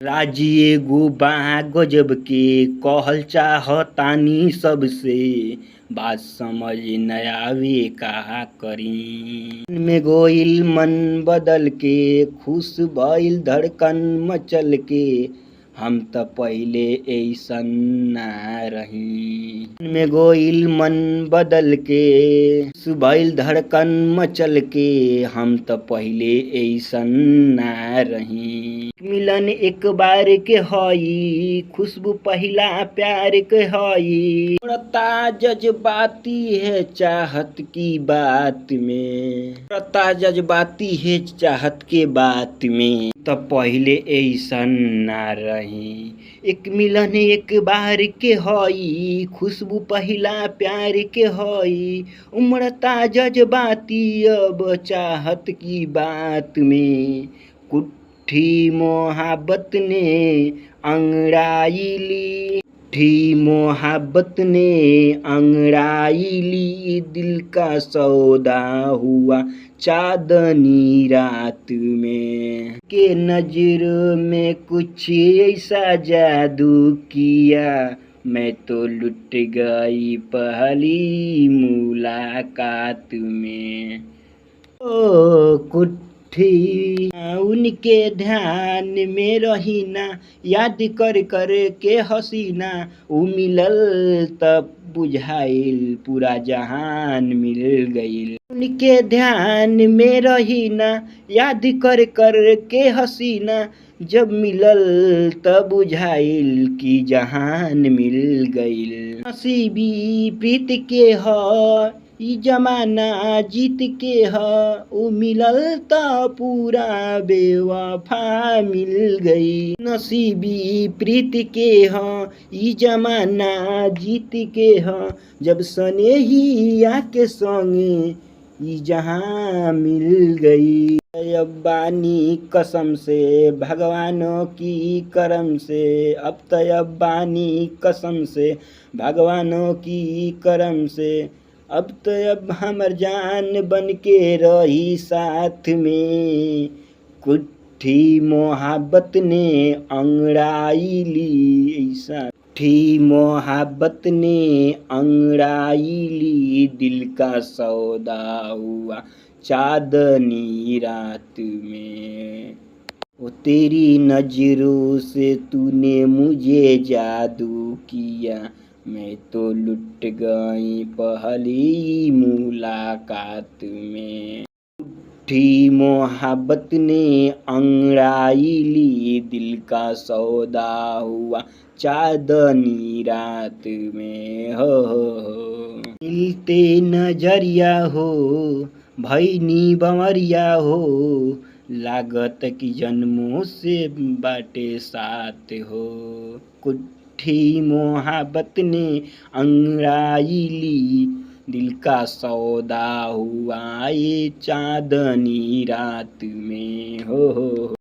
राजिए गो बा गजब के कहल चाहतानी सबसे, बात समझ न आवे का करी। में गोइल मन बदल के, खुश भइल धड़कन मचल के, हम त पहिले ऐसन ना रही। में गोइल मन बदल के, खुश भइल धड़कन मचल के, हम त पहिले ऐसन ना रही। मिलन एक बार के हई, खुशबू पहिला प्यार के हई। उड़ता जज्बाती है चाहत की बात में, उड़ता जज्बाती है चाहत के बात में, तो पहिले ऐसन ना रही। एक मिलन एक बार के हई, खुशबू पहिला प्यार के हई। उमड़ता जज्बाती अब चाहत की बात में, कुट्ठी मोहब्बत ने अंगड़ाई ली, कुट्ठी मोहब्बत ने अंगड़ाई ली। दिल का सौदा हुआ चांदनी रात में, के नजर में कुछ ऐसा जादू किया, मैं तो लुट गई पहली मुलाकात में। ओ कुट्ठी उनके ध्यान में रही ना, याद कर कर के हसीना। उ मिलल तब बुझाइल पूरा जहान मिल गइल। उनके ध्यान में रही ना, याद कर कर के हसीना। जब मिलल तब बुझाइल कि जहान मिल गइल। नसीबी प्रीत के ह ई जमाना जीत के ह, उ मिलल त पूरा बेवफा मिल गई। नसीबी प्रीत के ह ई जमाना जीत के ह, जब सनेहिया के संगे ई जहां मिल गई। अब बानी कसम से भगवानों की करम से, अब तब बानी कसम से भगवानों की करम से। अब तो अब हमर जान बन के रही साथ में, कुट्ठी मोहब्बत ने अंगड़ाई ली ऐसा। कुट्ठी मोहब्बत ने अंगड़ाई ली, दिल का सौदा हुआ चांदनी रात में। ओ तेरी नजरों से तूने मुझे जादू किया, मैं तो लुट गई पहली मुलाकात में। कुट्ठी मोहब्बत ने अंगड़ाई ली, दिल का सौदा हुआ चांदनी रात में। हो मिलते नजरिया हो, भईनी बंवरिया हो, लागत की जन्मों से बाटे साथ हो। कुट्ठी मोहब्बत ने अंगड़ाई ली, दिल का सौदा हुआ ये चांदनी रात में। हो